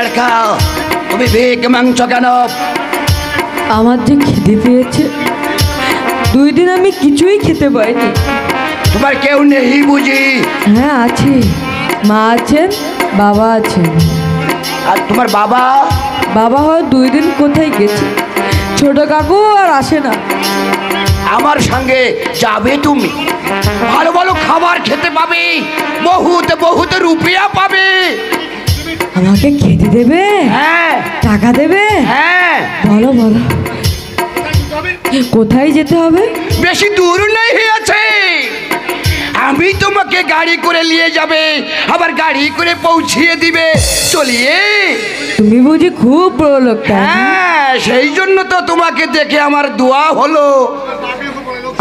লড়কা, তুমি ভিক মাংস কেন? আমার যে খিদে পেয়েছে, 2 দিন আমি কিছুই খেতে পাইনি। তোমার কেউ নেই বুঝি? হ্যাঁ আছে, মা আছেন, বাবা আছেন। আর তোমার বাবা? বাবা হয় 2 দিন কোথায় গেছে, ছোট কাকু আর আসে না। আমার সঙ্গে যাবে তুমি, ভালো ভালো খাবার খেতে পাবে, বহুত বহুত রুপিয়া পাবে। আমাকে খেতে দেবে? হ্যাঁ। টাকা দেবে? হ্যাঁ। বলো বলো, কোথায় যেতে হবে? বেশি দূর নেই হয়েছে, আমি তোমাকে গাড়ি করে নিয়ে যাবে, আবার গাড়ি করে পৌঁছিয়ে দিবে চলিয়ে। তুমি বুঝি খুব বড় লোক? হ্যাঁ, সেই জন্য তো তোমাকে দেখে আমার দোয়া হলো।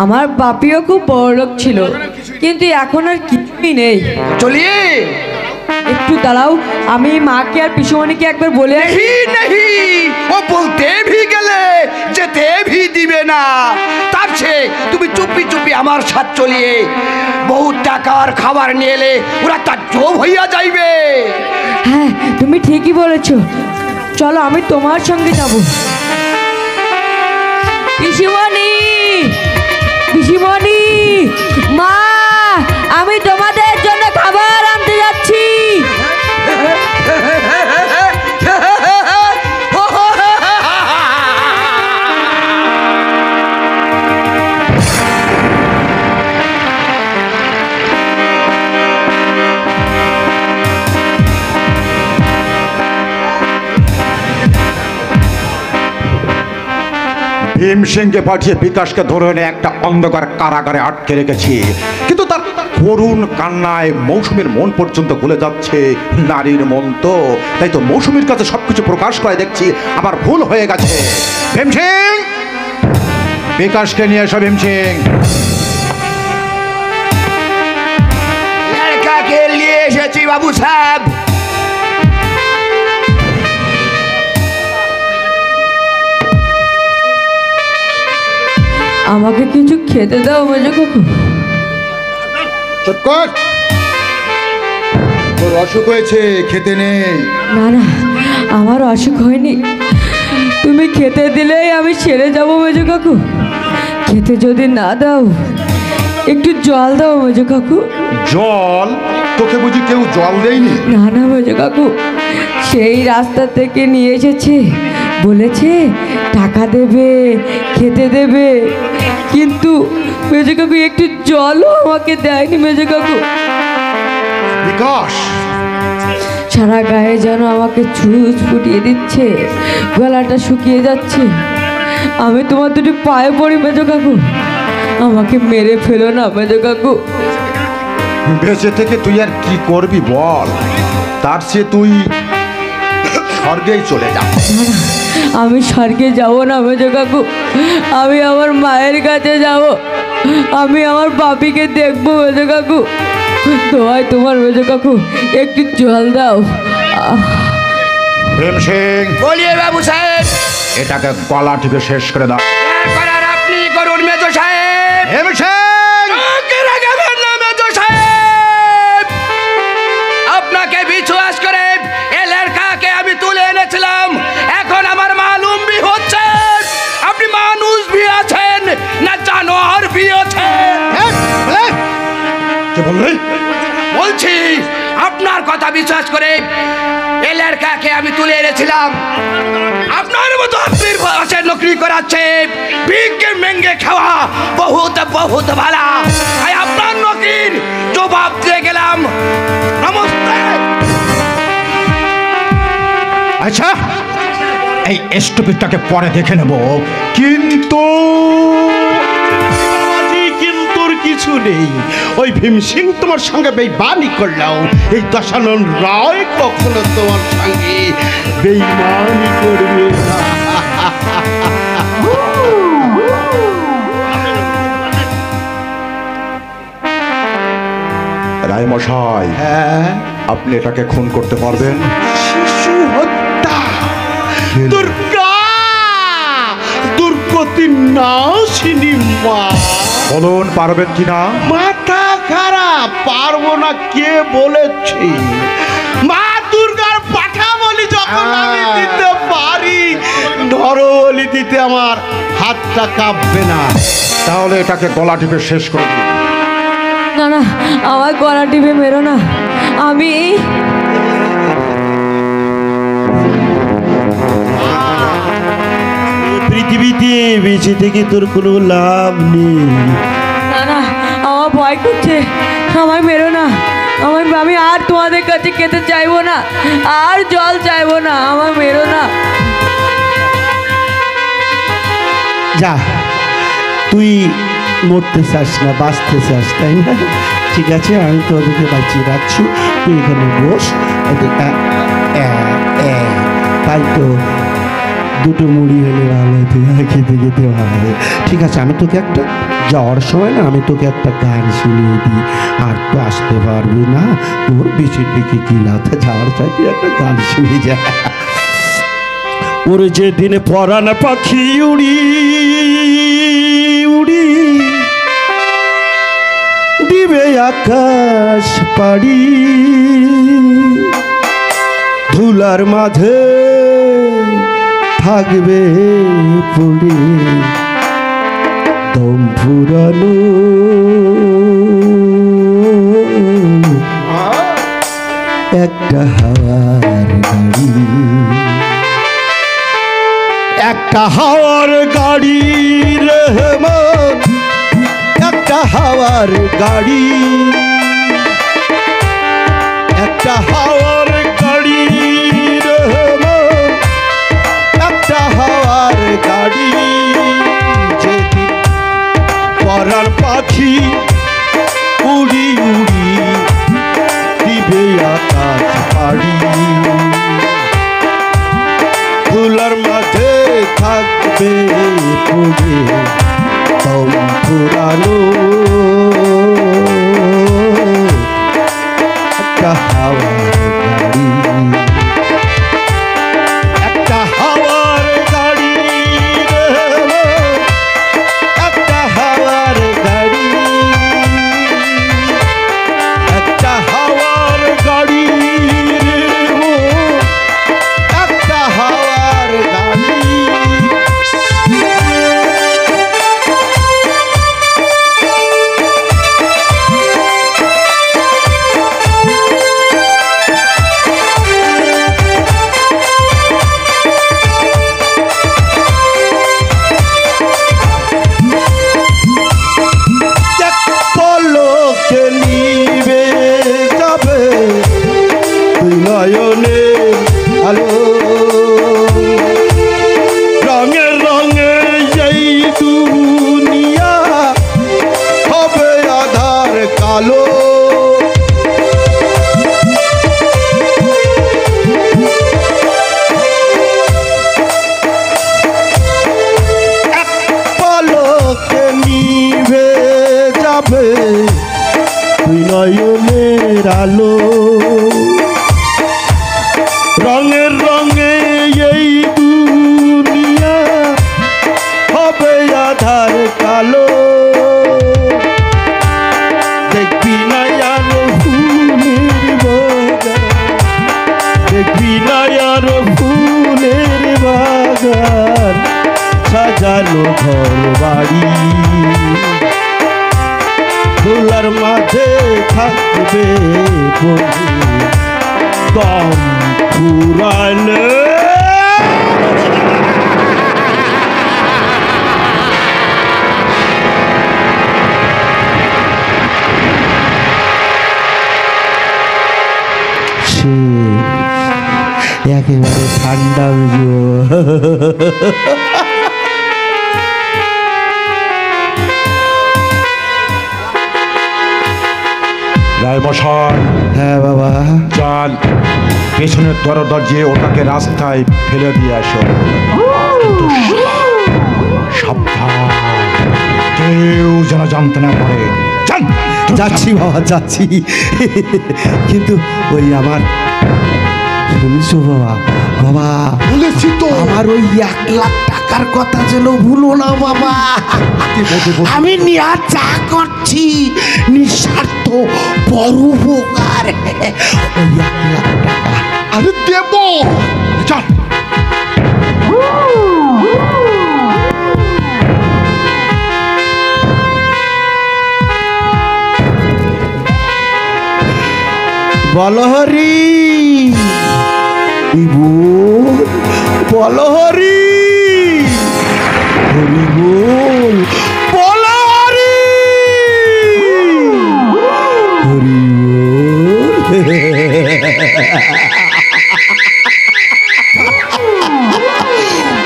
আমার বাপিও খুব বড় লোক ছিল, কিন্তু এখন আর কিছুই নেই। চলিয়ে একটু দাঁড়াও, আমি মাকে আর পিসুমণিকে একবার বলে আসি। नहीं, वो बोलते भी गले जेते भी दिबे ना, तार से তুমি চুপি চুপি আমার সাথে চলিয়ে বহুত টাকার খাবার নিয়ে এলে ওরা তাজ্জব হইয়া যাইবে। হ্যাঁ তুমি ঠিকই বলেছো, চলো আমি তোমার সঙ্গে যাব। পিসিমণি, পিসিমণি, মা, আমি তোমাদের জন্য খাবার আনতে যাচ্ছি। ভীম সিংকে পাঠিয়ে বিকাশকে ধরে এনে একটা অন্ধকার কারাগারে আটকে রেখেছি, কিন্তু তার করুণ কান্নায় মৌসুমীর মন পর্যন্ত ভুলে যাচ্ছে। নারীর মন তো, তাই তো মৌসুমীর কাছে সবকিছু প্রকাশ করে দেখছি আবার ভুল হয়ে গেছে। ভীম সিং, বিকাশকে নিয়ে এসো। ভীম সিং, লড়কাকে নিয়ে এসেছি বাবু সাহেব। আমাকে কিছু খেতে দাও মেজো কাকু। চুপ কর, তোর অসুখ হয়েছে, খেতে নেই। না না, আমার অসুখ হয়নি, তুমি খেতে দিলেই আমি সেরে যাবো মেজো কাকু। খেতে যদি না দাও, একটু জল দাও মেজো কাকু। জল? তোকে বুঝি কেউ জল দেয়নি? না না মেজো কাকু, সেই রাস্তা থেকে নিয়ে এসেছে, বলেছে টাকা দেবে, খেতে দেবে, কিন্তু মেজো কাকু একটু জলও আমাকে দেয়নি মেজো কাকু। বিকাশ, সারা গায়ে যেন আমাকে ছুঁচ ফুটিয়ে দিচ্ছে, গলাটা শুকিয়ে যাচ্ছে। আমি তোমার দুটি পায়ে পড়ি মেজো কাকু, আমাকে মেরে ফেলো না মেজো কাকু। বেঁচে থেকে তুই আর কি করবি বল? তার চেয়ে তুই স্বর্গেই চলে যা। আমি স্বর্গে যাবো না মেজো কাকু, আমি আমার মায়ের কাছে যাব, আমি আমার বাপিকে দেখবো মেজো কাকু। দোয়াই তোমার মেজো কাকু, একটু জল দাও। ভীম সিং, বলিয়ে বাবু সাহেব। এটাকে গলা টিপে শেষ করে দাও। করার আপনি করুন মেজো সাহেব। ভীম সিং, মেজো সাহেব, আপনাকে বিশ্বাস করে এ লড়কাকে আমি তুলে এনেছিলাম, এখন আমার মালুম ভি হচ্ছে আপনি মানুষ ভি আছেন না জানোয়ার ভি আছেন। কে বললি? বলছি আপনার কথা বিশ্বাস করে এ লড়কাকে আমি তুলে এনেছিলাম, আপনার মতো আপনির পাশে নকরি করাচ্ছে, ভিক্ষে মেঙ্গে খাওয়া বহুত বহুত ভালা। তাই আপনার নকরির জবাব দিয়ে গেলাম। নমস্তে। আচ্ছা, এই স্টুপিডটাকে পরে দেখে নেব, কিন্তু কিন্তু কিছু নেই। ওই ভীম সিং তোমার সঙ্গে বেইমানি করলেও এই দশানন রায় কখনো তোমার সঙ্গে বেইমানি করবে না। রায় মশাই, হ্যাঁ, আপনি এটাকে খুন করতে পারবেন? শিশু হত্যা, দুর্গা, দুর্গতি নাশিনী মা। বলুন পারবেন কিনা? মাথা খারাপ, পারবো না কে বলেছি? মা দুর্গার পাঠা বলি যখন হাতটা কাঁপবে না। তাহলে এটাকে গলা টিপে শেষ করে দিই। না না, আমার গলা টিপে মেরো না। আমি পৃথিবীতে বেঁচে থেকে তোর কোনো লাভ নেই। না না, আমার ভয় করছে, আমায় মেরো না। আমি আর তোমাদের কাছে খেতে চাইবো না, আর জল চাইবো না, আমার মেরো না। যা, তুই মরতে চাস না, বাঁচতে চাস, তাই না? ঠিক আছে, আমি তোদেরকে বাঁচিয়ে রাখছি, তুই এখানে বস। তাই তো দুটো মুড়ি হলে ভালো হতো, খেতে খেতে ভালো। ঠিক আছে, আমি তোকে একটা যাওয়ার সময় না আমি তোকে একটা গান শুনিয়ে দিই। আর তো আসতে পারবি না, তোর বেশির দিকে কি লাতে যাওয়ার চাইতে একটা গান শুনিয়ে যা। ওরে যেদিন পরাণ পাখি উড়ি উড়ি দিবে আকাশ পাড়ি, ধুলার মাঝে থাকবে পড়ে দম ফুরানো একটা হাওয়ার গাড়ি, একটা হাওয়ার গাড়ি রহমান, একটা হাওয়ার গাড়ি, একটা হাওয়ার গাড়ি রহমান, একটা হাওয়ার গাড়ি। যেদিন পরাণ পাখি উড়ি উড়ি দিবে আকাশ পাড়ি, ধুলার মাঝে থাকবে পড়ে দম ফুরানো একটা হাওয়ার গাড়ি, একটা হাওয়ার গাড়ি রে, একটা হাওয়ার গাড়ি, একটা হাওয়ার গাড়ি রে, একটা হাওয়ার গাড়ি। পলকে নিবে যাবে তুই নয়নে আলো, রঙে রঙে এই দুনিয়া হবে আধার কালো। এক পলকে নিবে যাবে তুই নয়নের আলো, রঙের রঙে এই দুনিয়া হবে আধার কালো। দেখবি না আর ফুলের বাগান, দেখবি না আর ফুলের বাগান, সাজানো ঘর বাড়ি, ধুলার মাঝে থাকবে বন্ধু দম ফুরানো। একেবারে ঠান্ডা রায়মশাই, হ্যাঁ বাবা, চল পেছনের দরজা দিয়ে ওটাকে রাস্তায় ফেলে দিয়ে আসো। কিন্তু সাবধান, কেউ যেন জানতে না পারে। চল। যাচ্ছি বাবা, যাচ্ছি। কিন্তু ওই আমার শুনছো বাবা, বাবা বলেছি তো আমার ওই 1,00,000 টাকার কথা যেন ভুলো না বাবা। আমি নিয়া চা করছি, নিঃস্বার্থ বড় উপকার। ওই 1,00,000 টাকা আরে দেব, চল। বলো হরি বল, বলো হরি হরি বল, বলো হরি হরি বল।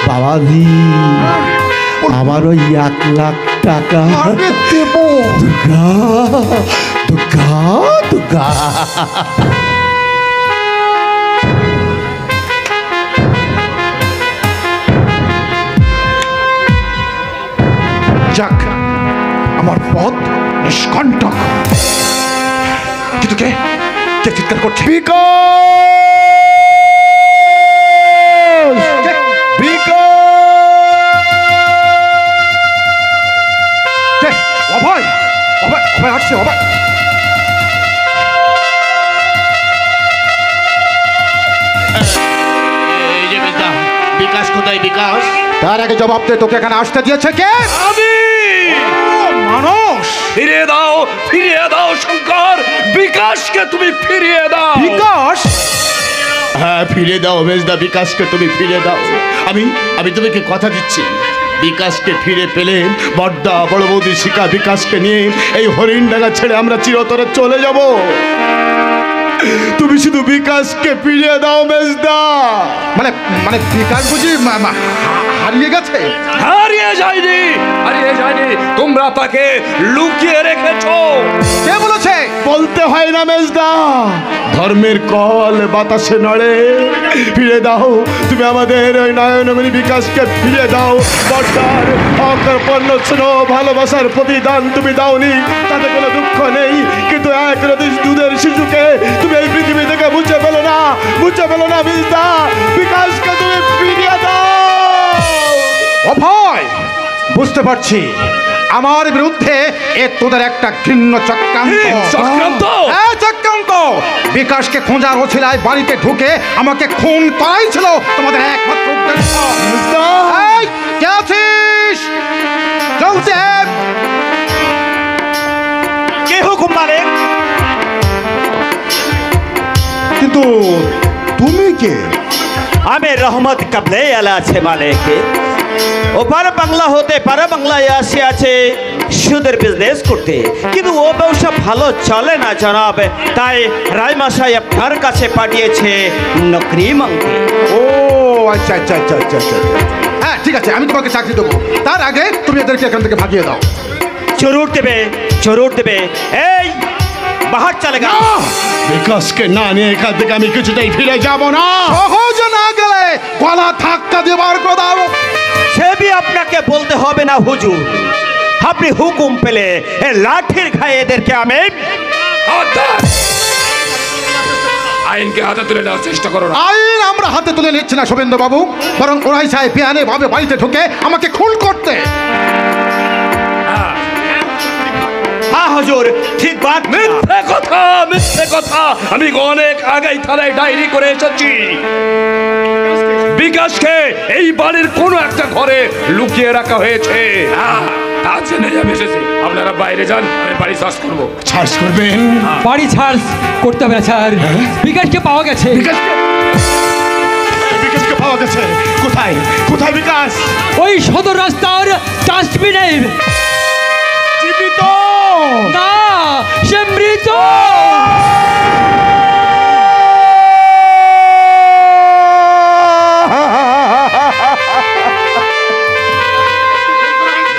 বাবাজি আমার ওই 1,00,000 টাকা আরে দেবো। দুর্গা দুর্গা দুর্গা। যাক, আমার পথ নিষ্কণ্টক। কিন্তু কে কে চিৎকার করছে? কে? অভয়, অভয়, অভয় আসছে, অভয়। বিকাশ কোথায়? বিকাশ তার আগে জবাব দে, তোকে এখানে আসতে দিয়েছে কে? আমি। মানুষ। ফিরিয়ে দাও শঙ্কর, বিকাশকে তুমি ফিরিয়ে দাও। বিকাশ? হ্যাঁ, ফিরে দাও মেজদা, বিকাশকে তুমি ফিরে দাও। আমি তোমাকে কথা দিচ্ছি, বিকাশকে ফিরে পেলে বড়দা বড় বৌদি শিকা বিকাশকে নিয়ে এই হরিণডাঙ্গা ছেড়ে আমরা চিরতরে চলে যাব। তুমি শুধু বিকাশকে ফিরিয়ে দাও মেজদা। মানে মানে বিকাশ বুঝি হারিয়ে গেছে? হারিয়ে যায়নি। তোমরা তাকে লুকিয়ে রেখেছো। কে বলেছে? বলতে হয় না মেজদা, ধর্মের কল বাতাসে নড়ে। ফিরে দাও তুমি আমাদের ওই নয়নমণি বিকাশকে, ফিরে দাও। বর্ষার অকর্পণ্য ছিল ভালোবাসার প্রতিদান তুমি দাওনি, তাতে কোনো দুঃখ নেই। কিন্তু এক রদিশ দুধের শিশুকে তুমি এই পৃথিবী থেকে মুছে ফেলো না মেজদা। বিকাশকে তুমি ফিরিয়ে দাও। অভয়, বুঝতে পারছি আমার বিরুদ্ধে এ তোদের একটা ঘৃণ্য চক্রান্ত। চক্রান্ত? হ্যাঁ, চক্রান্ত। বিকাশকে খোঁজার ওছিলায় বাড়িতে ঢুকে আমাকে খুন করাই ছিল তোমাদের একমাত্র উদ্দেশ্য। এই, কে আছিস? জোসেফ! কে হুকুম মালিক? কিন্তু তুমি কে? আমি রহমত কাবলে আলা আছে মালিক। ওপার বাংলা হতে পারা বাংলায় আসে আছে সুদের বিজনেস করতে, কিন্তু ও ব্যবসা ভালো চলে না জনাব, তাই রায়মাশাই আপনার কাছে পাঠিয়েছে নকরি মাংতে। ও আচ্ছা আচ্ছা আচ্ছা আচ্ছা আচ্ছা। হ্যাঁ ঠিক আছে, আমি তোমাকে চাকরি দেবো। তার আগে তুমি এদেরকে এখান থেকে ভাগিয়ে দাও। জরুর দেবে। এই বাহার চলে গেল। বিকাশকে না নিয়ে এখান থেকে আমি কিছুতেই ফিরে যাব না। সহজে না গেলে গলা ধাক্কা দেবার কথা। সে भी আপনাকে বলতে হবে না হুজুর, আপনি হুকুম পেলে এ লাঠির ঘায়ে এদেরকে আমি। আইনকে হাতে তুলে নেওয়ার চেষ্টা করো না। আইন আমরা হাতে তুলে নিচ্ছি না শুভেন্দু বাবু, বরং ওরাই চায় বেআইনি ভাবে বাড়িতে ঢুকে আমাকে খুন করতে। হ্যাঁ হুজুর, ঠিক বাত। মিথ্যে কথা। আমি অনেক আগেই থানায় ডায়েরি করে এসেছি। বিকাশকে এই বাড়ির কোনো একটা ঘরে লুকিয়ে রাখা হয়েছে। তা জেনে যাবে এসেছে। আপনারা বাইরে যান, আমি বাড়ি সার্চ করবো। ছাড় করবেন? বাড়ি ছাড় করতে হবে না স্যার, বিকাশকে পাওয়া গেছে। বিকাশকে পাওয়া গেছে? কোথায় কোথায় বিকাশ? ওই সদর রাস্তার ডাস্টবিনে। জীবিত না, সে মৃত।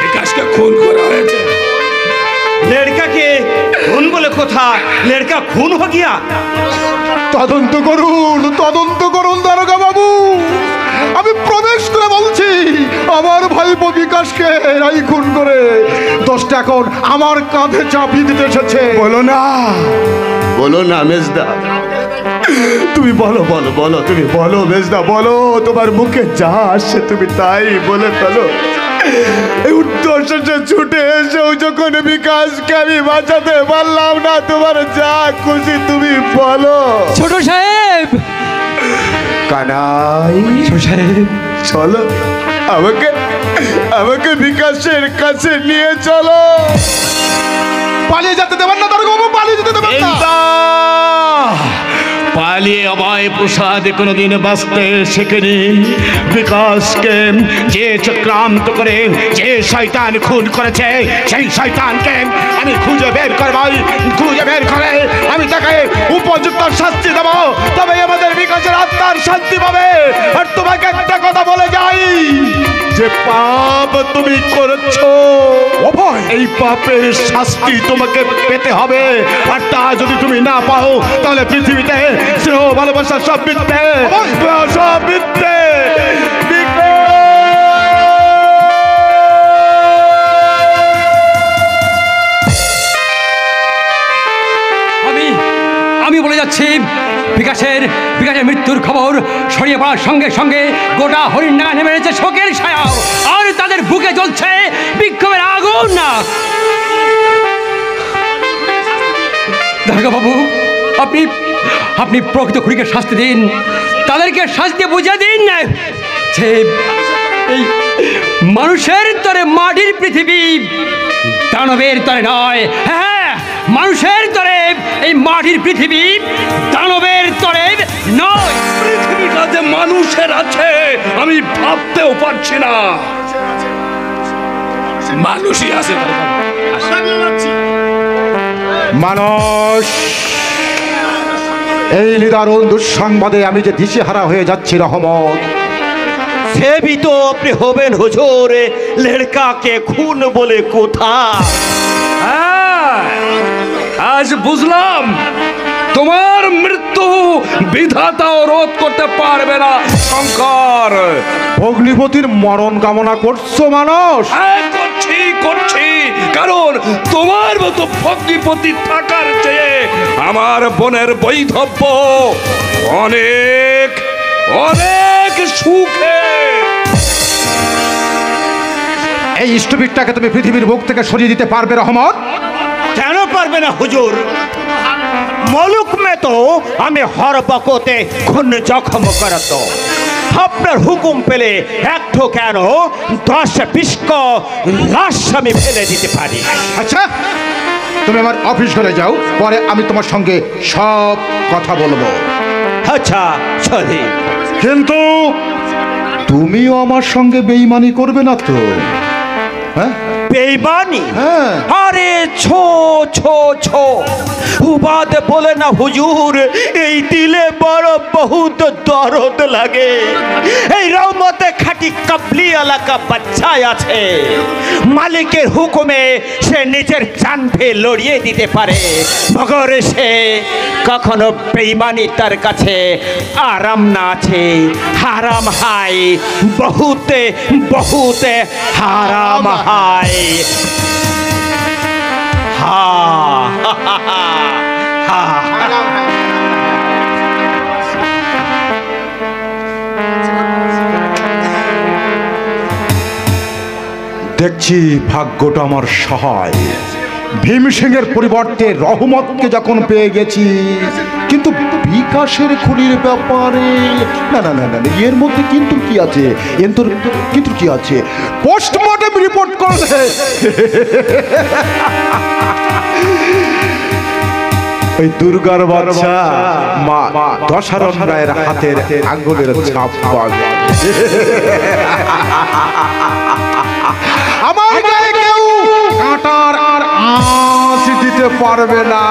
বিকাশকে খুন করা হয়েছে। लड़का के खून बोले कोथा, लड़का खून हो गया। তদন্ত করুন দারোগা বাবু। আমি প্রবেশ করে বলছি, আমার ভাইপো বিকাশকে এরাই খুন করে দোষটা এখন আমার কাঁধে চাপিয়ে দিতে এসেছে। বলো না মেজদা, তুমি বলো তুমি বলো মেজদা, বলো। তোমার মুখে যা আসছে তুমি তাই বলে ফেলো। এই উত্তর শেষে ছুটে এসেও যখন বিকাশকে আমি বাঁচাতে পারলাম না, তোমার যা খুশি তুমি বলো। ছোট সাহেব, কানাই, ছোট সাহেব, চলো আমাকে বিকাশের কাছে নিয়ে চলো। পালিয়ে যেতে দেবেন না দারোগা বাবু, পালিয়ে যেতে দেবেন না। পালিয়ে অভয় প্রসাদে কোনোদিন বাঁচতে শেখেনি। বিকাশকে যে চক্রান্ত করে যে শয়তান খুন করেছে, সেই শয়তানকে আমি খুঁজে বের করে আমি তাকে উপযুক্ত শাস্তি দেবো, তবে আমাদের বিকাশের আত্মার শান্তি পাবে। আর তোমাকে একটা কথা বলে যাই, যে পাপ তুমি করেছো এই পাপের শাস্তি তোমাকে পেতে হবে। আর তা যদি তুমি না পাও, তাহলে পৃথিবীতে স্নেহ ভালোবাসা সব মিথ্যে, সব মিথ্যে। আমি বলে যাচ্ছি, বিকাশের মৃত্যুর খবর ছড়িয়ে পড়ার সঙ্গে সঙ্গে গোটা হরিণডাঙ্গা নেমে রয়েছে শোকের ছায়া, আর তাদের বুকে জ্বলছে বিক্ষোভের আগুন। না দারোগা বাবু, আপনি প্রকৃত খুনিকে শাস্তি দিন, তাদেরকে শাস্তি বুঝে দিন। যে এই মানুষের তরে মাটির পৃথিবী, দানবের তরে নয়। হ্যাঁ, মানুষের তরে এই মাটির পৃথিবী, দানবের তরে নয়। পৃথিবীটা যে মানুষের আছে আমি ভাবতেও পারছি না। মানুষই আছে। মানুষ, এই নিদারুণ দুঃসংবাদে আমি যে দিশেহারা হয়ে যাচ্ছি রহমত। সে भी तो अपने হবেন হুজুর, লড়কা কে খুন বলে কোথা। আজ বুঝলাম তোমার মৃত্যু বিধাতাও রোধ করতে পারবে না শঙ্কর। অগ্নিপতির মরণ কামনা করছো মানুষ? হ্যাঁ, করছি, কারণ তোমার মতো ভগ্নিপতি থাকার চেয়ে আমার বোনের বৈধব্য অনেক অনেক সুখে। এই স্টুপিডটাকে তুমি পৃথিবীর বুক থেকে সরিয়ে দিতে পারবে রহমত? কেন পারবে না হুজুর? মুলুক মে তো আমি হর বকতে খুন জখম করত। আপনার হুকুম পেলে একটু কেন 10-20 লাশ আমি ফেলে দিতে পারি। আচ্ছা, তুমি আমার অফিস ঘরে যাও, পরে আমি তোমার সঙ্গে সব কথা বলবো। আচ্ছা চলি। কিন্তু তুমিও আমার সঙ্গে বেঈমানি করবে না তো? হ্যাঁ, বেঈমানি? হ্যাঁ। আরে ছো বাদ বলে না হুজুর, এই দিলে বড় বহুত দরদ লাগে। এই রহমতে খাঁটি কাবলি এলাকা বাচ্চা আছে, মালিকের হুকুমে সে নিজের জান ভে লড়িয়ে দিতে পারে, মগর সে কখনো বেঈমানি তার কাছে আরাম না আছে। হারাম হাই বহুতে বহুতে হারাম হাই। দেখছি ভাগ্যটা আমার সহায়। ভীমসিংহের পরিবর্তে রহমতকে যখন পেয়ে গেছি, কিন্তু বিকাশের খুনির ব্যাপারে না না না না, এর মধ্যে কিন্তু কি আছে? কিন্তু কি আছে? পোস্টমর্টম রিপোর্ট করলে ওই দুর্গার বাচ্চা মা দশারণ রায়ের হাতের আঙ্গুলের ছাপ পাবে। আমার গায়ে কেউ কাঁটার আর আঁচ দিতে পারবে না।